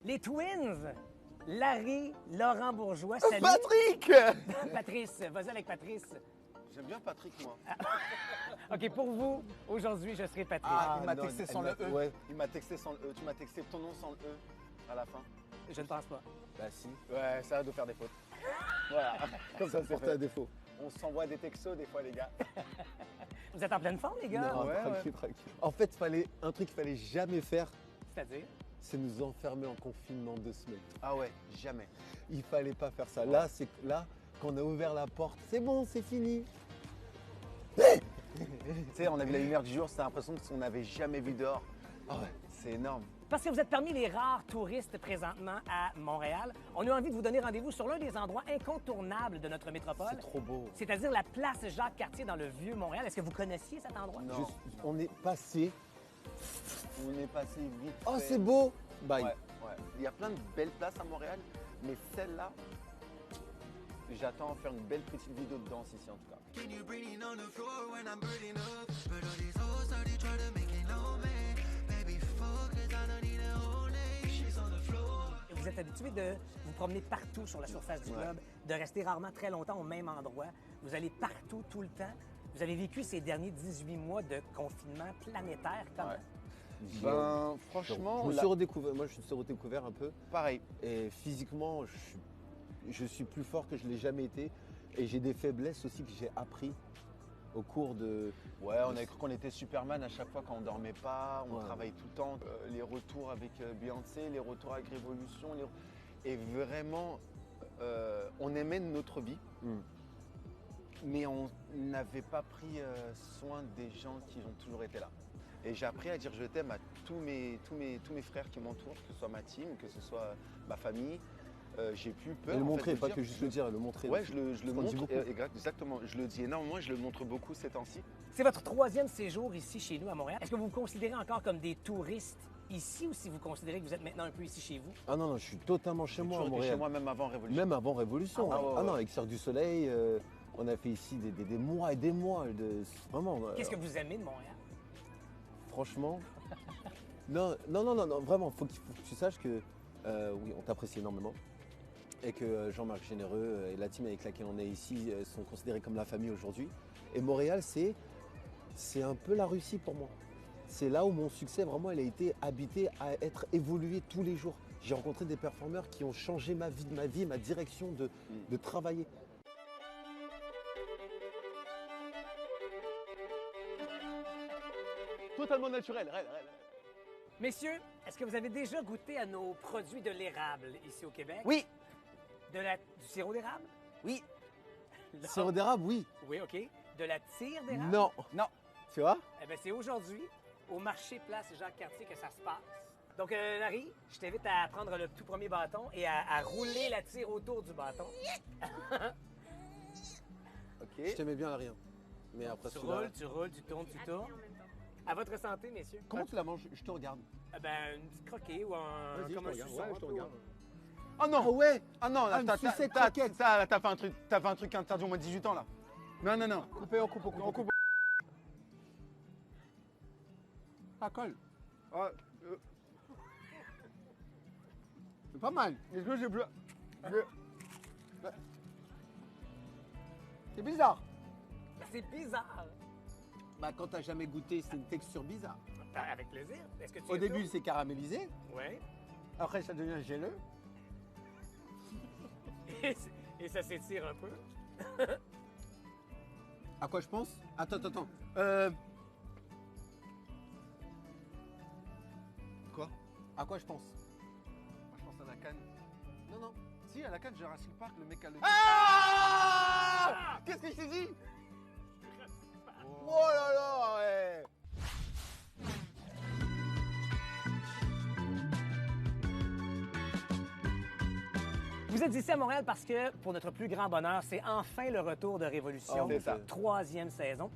Les Twins, Larry, Laurent Bourgeois, salut. Patrick! Patrice, vas-y avec Patrice. J'aime bien Patrick, moi. OK, pour vous, aujourd'hui, je serai Patrice. Ah, il m'a non, texté sans elle le m'a- E. ouais. Il m'a texté sans le E. Tu m'as texté ton nom sans le E à la fin. Je ne pense pas. Bah si, Ouais, ça va de faire des fautes. Voilà, comme ça c'est porté à fait. défaut. On s'envoie des textos des fois, les gars. Vous êtes en pleine forme, les gars? Non, ouais, tranquille, tranquille. En fait, un truc qu'il fallait jamais faire, C'est-à-dire? c'est nous enfermer en confinement 2 semaines. Ah ouais, jamais. Il fallait pas faire ça. Là, quand on a ouvert la porte, c'est bon, c'est fini. Tu sais, on a vu la lumière du jour, c'était l'impression qu'on n'avait jamais vu dehors. Ah ouais. C'est énorme. Parce que vous êtes parmi les rares touristes présentement à Montréal, on a eu envie de vous donner rendez-vous sur l'un des endroits incontournables de notre métropole, C'est trop beau. c'est-à-dire la place Jacques-Cartier dans le Vieux-Montréal. Est-ce que vous connaissiez cet endroit? Non. On est passé. On est passé vite. Oh, fait. c'est beau. Bye. Ouais, ouais. Il y a plein de belles places à Montréal, mais celle-là, j'attends faire une belle petite vidéo de danse ici en tout cas. Can you breathe on the floor when I'm burning up? But all these hoes started trying to make it low, man. Baby, fuck, cause I don't need a whole day. She's on the floor. Vous êtes habitué de vous promener partout sur la surface du Ouais. globe, de rester rarement très longtemps au même endroit. Vous allez partout, tout le temps. Vous avez vécu ces derniers 18 mois de confinement planétaire. Comment? Ouais. Ben, franchement, je me là- suis redécouvert. Moi, je me suis redécouvert un peu. pareil. Et physiquement, je suis plus fort que je l'ai jamais été. Et j'ai des faiblesses aussi que j'ai appris au cours de. Ouais, on a cru qu'on était Superman à chaque fois quand on dormait pas, on Ouais. travaille tout le temps. Les retours avec Beyoncé, les retours avec Révolution. Et vraiment, on aimait notre vie, Hmm. mais on n'avait pas pris soin des gens qui ont toujours été là. Et j'ai appris à dire je t'aime à tous mes frères qui m'entourent, que ce soit ma team, que ce soit ma famille. J'ai plus peur. Et le en fait, montrer, de pas dire. que juste le dire, le montrer. Ouais, aussi. je le Parce qu'on dit montre. beaucoup. Exactement. Je le dis énormément et je le montre beaucoup ces temps-ci. C'est votre troisième séjour ici chez nous à Montréal. Est-ce que vous vous considérez encore comme des touristes ici ou si vous considérez que vous êtes maintenant un peu ici chez vous? Ah non, non, je suis totalement chez moi à Toujours été Montréal. chez moi même avant Révolution. Même avant Révolution. Ah ouais, ouais, non, ouais. avec Cirque du Soleil, on a fait ici des mois et des mois. Vraiment. Qu'est-ce que vous aimez de Montréal? Franchement. Non, vraiment, faut que tu saches que oui, on t'apprécie énormément. Et que Jean-Marc Généreux et la team avec laquelle on est ici sont considérés comme la famille aujourd'hui. Et Montréal, c'est un peu la Russie pour moi. C'est là où mon succès, vraiment, il a été habité à être évolué tous les jours. J'ai rencontré des performeurs qui ont changé ma vie, ma direction de travailler. Totalement naturel. Messieurs, est-ce que vous avez déjà goûté à nos produits de l'érable ici au Québec? Oui, Du sirop d'érable? oui, Non. Sirop d'érable, oui. Oui, OK. De la tire d'érable? Non. non. Tu vois? Eh bien, c'est aujourd'hui, au marché Place Jacques-Cartier, que ça se passe. Donc, Larry, je t'invite à prendre le tout premier bâton et à rouler la tire autour du bâton. Ok. Je t'aimais bien, Larry. Mais après Tu celui-là- roules, tu roules, tu tournes, tu tournes. À votre santé, messieurs. Comment tu la manges? Je te regarde. Eh ben, une petite croquée ou un... Vas-y, comme je un te regarde. suçon, Ouais, un je te peu, regarde. Oh non. Ah ouais? Ah non, Ah, une sucette croquette. t'as fait un truc interdit au moins de 18 ans là. Non. Coupé, on coupe, on coupe. On coupe. Ah, colle. Ah, C'est pas mal. est-ce que j'ai plus. C'est bizarre. C'est bizarre. Bah, quand t'as jamais goûté, c'est une texture bizarre. Ben, avec plaisir. Est-ce que tu Au es début, c'est caramélisé. Oui. Après, ça devient géleux. Et ça s'étire un peu. À quoi je pense? Attends. Quoi? À quoi je pense? Je pense à la canne. Non. Si, à la canne Jurassic Park, le mec a le. Ah! Qu'est-ce que je t'ai dit? Oh là là, ouais. Vous êtes ici à Montréal parce que, pour notre plus grand bonheur, c'est enfin le retour de Révolution. Oh, c'est ça. Troisième saison.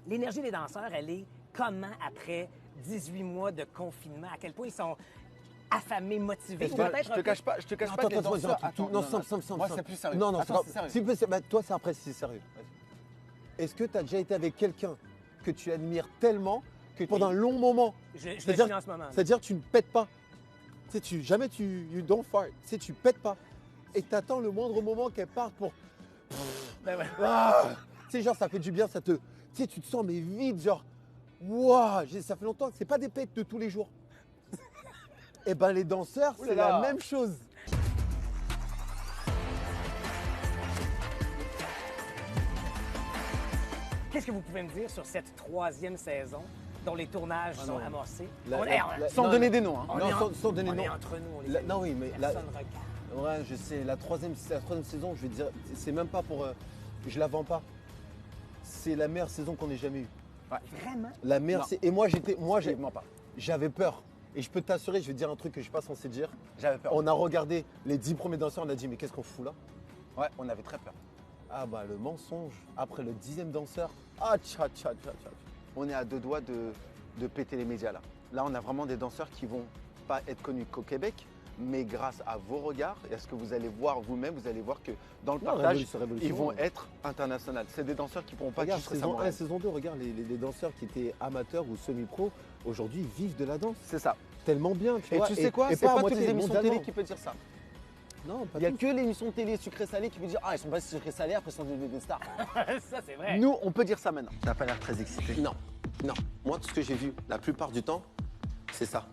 L'énergie des danseurs, elle est comment après 18 mois de confinement? À quel point ils sont affamés, motivés? Ou peut-être Je un te peu- cache pas que les danseurs. Attends, non, simple. Moi, c'est plus sérieux. Non, Attends, c'est c'est sérieux. s'il te plaît, bah, toi, c'est après, c'est sérieux. Vas-y. Est-ce que tu as déjà été avec quelqu'un que tu admires tellement que pendant un long moment, Je le c'est-à-dire suis en ce moment. c'est-à-dire que tu ne pètes pas? Tu sais, jamais you don't fart. Tu sais, tu pètes pas. Et t'attends le moindre moment qu'elle parte pour. Ben ouais. Ah tu sais, genre, ça fait du bien, ça te. Tu sais, tu te sens mais vide, genre. Waouh, ça fait longtemps que c'est pas des pètes de tous les jours. Et ben les danseurs, c'est la même chose. Qu'est-ce que vous pouvez me dire sur cette 3e saison dont les tournages sont amorcés? Sans donner des noms. Hein. Sans donner on nom. est entre nous, on les La- aime. non, oui, mais la- Personne regarde. Ouais, je sais, la troisième saison, je vais te dire, c'est même pas pour. Je la vends pas. C'est la meilleure saison qu'on ait jamais eue. Vraiment? La meilleure. Non. Et moi, Absolument pas. j'avais peur. Et je peux t'assurer, je vais te dire un truc que je suis pas censé dire. J'avais peur. On a regardé les 10 premiers danseurs, on a dit, mais qu'est-ce qu'on fout là? Ouais, on avait très peur. Ah bah le mensonge. Après le 10e danseur, ah tcha tcha tcha tcha. On est à 2 doigts de péter les médias là. Là, on a vraiment des danseurs qui vont pas être connus qu'au Québec, mais grâce à vos regards et à ce que vous allez voir vous-même, vous allez voir que dans le partage, ils vont être internationaux. C'est des danseurs qui pourront pas Regarde, juste saison rester à 1 saison 2, regarde les danseurs qui étaient amateurs ou semi-pro, aujourd'hui ils vivent de la danse. C'est ça. Tellement bien, tu Et vois. tu sais quoi? et C'est pas à toutes moitié, les émissions de mondialement. télé qui peuvent dire ça. Non, pas Il n'y a tous. que l'émission de télé sucré-salé qui peut dire ah ils sont pas sucré-salé après ils sont devenus des stars. Ça, c'est vrai. Nous on peut dire ça maintenant. T'as pas l'air très excité. Non, non. Moi, tout ce que j'ai vu, la plupart du temps, c'est ça.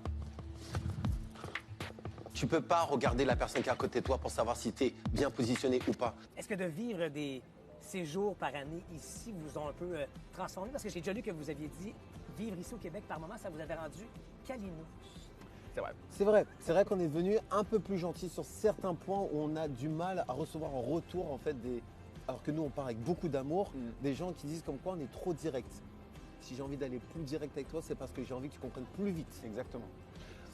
Tu peux pas regarder la personne qui est à côté de toi pour savoir si tu es bien positionné ou pas. Est-ce que de vivre des séjours par année ici vous ont un peu transformé? Parce que j'ai déjà lu que vous aviez dit vivre ici au Québec par moment, ça vous avait rendu câlinous. C'est vrai. C'est vrai qu'on est devenu un peu plus gentil sur certains points où on a du mal à recevoir en retour en fait des. Alors que nous on parle avec beaucoup d'amour, des gens qui disent comme quoi on est trop direct. Si j'ai envie d'aller plus direct avec toi, c'est parce que j'ai envie que tu comprennes plus vite. Exactement.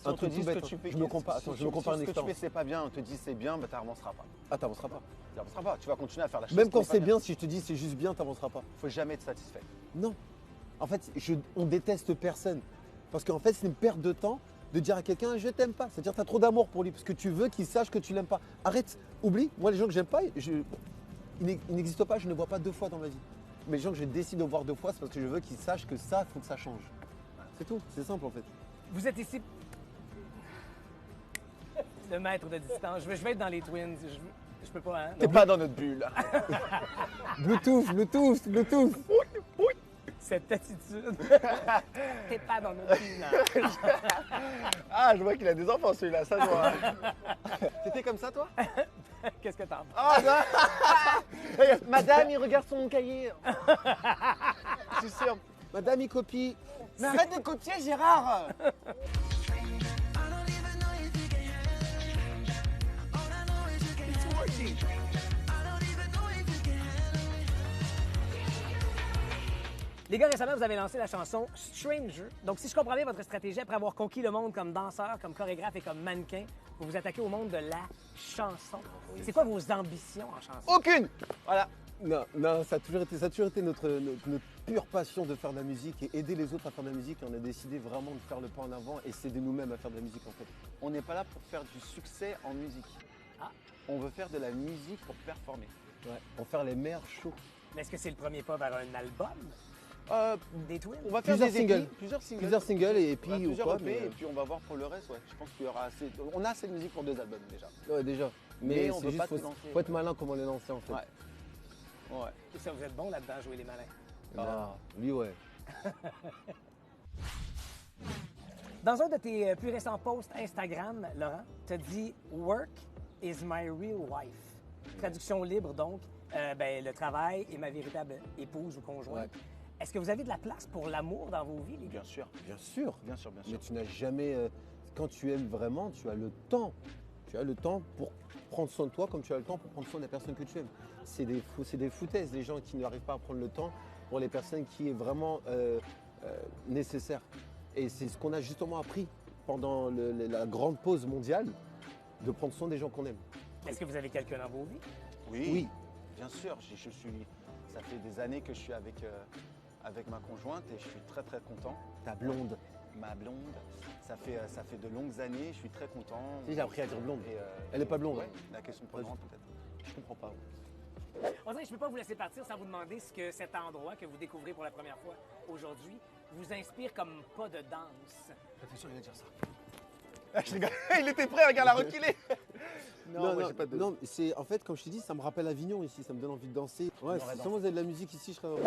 Si Un on te truc dit tout ce que bête, tu hein. fais, Je me compare- attends, je me compare à une ce que tu fais expérience. c'est pas bien, on te dit c'est bien, bah t'avanceras pas. Ah, t'avanceras pas. T'avanceras pas, tu vas continuer à faire la chose. Même qui quand n'est pas c'est bien, si je te dis c'est juste bien, t'avanceras pas. Faut jamais être satisfait. Non. En fait, on déteste personne. Parce qu'en fait, c'est une perte de temps de dire à quelqu'un je t'aime pas. C'est-à-dire que tu as trop d'amour pour lui. Parce que tu veux qu'il sache que tu l'aimes pas. Arrête, oublie. Moi, les gens que j'aime pas, ils n'existent pas, je ne vois pas 2 fois dans ma vie. Mais les gens que je décide de voir 2 fois, c'est parce que je veux qu'ils sachent que ça, il faut que ça change. C'est tout, c'est simple en fait. Vous êtes ici. Le maître de distance. Je vais être dans les Twins. Je peux pas, hein? T'es pas dans notre bulle. Bluetooth. Cette attitude. T'es pas dans notre vie, Ah, je vois qu'il a des enfants celui-là, ça doit. T'étais comme ça toi? Qu'est-ce que t'en penses? Ah non. Madame, il regarde son cahier. Je suis sûr. Madame, il copie. Mais arrête de copier Gérard. I don't even know if you can handle me. All I know is you can handle me. I don't even know if you can handle me. Les gars, récemment, vous avez lancé la chanson Stranger. Donc, si je comprends bien votre stratégie, après avoir conquis le monde comme danseur, comme chorégraphe et comme mannequin, vous vous attaquez au monde de la chanson. C'est quoi vos ambitions en chanson? Aucune. Voilà. Non, ça a toujours été notre pure passion de faire de la musique et aider les autres à faire de la musique. Et on a décidé vraiment de faire le pas en avant et s'aider nous-mêmes à faire de la musique en fait. On n'est pas là pour faire du succès en musique. Ah. On veut faire de la musique pour performer. Ouais, pour faire les meilleurs shows. Mais est-ce que c'est le premier pas vers un album des Twins? On va faire Plusieurs des singles. EPs, plusieurs singles. Plusieurs singles et On puis va ou plusieurs quoi, EP, mais, et puis on va voir pour le reste. Ouais. Je pense qu'il y aura assez. On a assez de musique pour 2 albums déjà. ouais, déjà. Mais on c'est veut juste pas faut, te lancer. faut être malin comment les lancer en fait. Ouais. Ouais. Et ça, vous êtes bon là-dedans, jouer les malins. Ah, lui ouais. Dans un de tes plus récents posts Instagram, Laurent, tu as dit « Work is my real wife ». Traduction libre, donc, le travail est ma véritable épouse ou conjointe. Ouais. Est-ce que vous avez de la place pour l'amour dans vos vies, les gars? Bien sûr. Bien sûr. Bien sûr, bien Mais sûr. tu n'as jamais. Quand tu aimes vraiment, tu as le temps. Tu as le temps pour prendre soin de toi comme tu as le temps pour prendre soin de la personne que tu aimes. C'est des foutaises, les gens qui n'arrivent pas à prendre le temps pour les personnes qui est vraiment nécessaire. Et c'est ce qu'on a justement appris pendant la grande pause mondiale, de prendre soin des gens qu'on aime. Est-ce que vous avez quelqu'un dans vos vies? Oui. Bien sûr. Ça fait des années que je suis avec ma conjointe et je suis très très content. Ta blonde. Ma blonde, ça fait de longues années, je suis très content. Si, j'ai appris à dire blonde. Et, Elle est pas blonde. Ouais, hein. la question Pas du posante tout. peut-être. Je comprends pas. On dirait que je ne peux pas vous laisser partir sans vous demander ce que cet endroit que vous découvrez pour la première fois aujourd'hui vous inspire comme pas de danse. Attention, il va dire ça. Je rigole. Il était prêt, regarde, à reculer. Non, moi, j'ai pas de. non, c'est en fait, comme je t'ai dit, ça me rappelle Avignon ici, ça me donne envie de danser. Ouais, aurait si seulement vous avez de la musique ici, je serais heureux.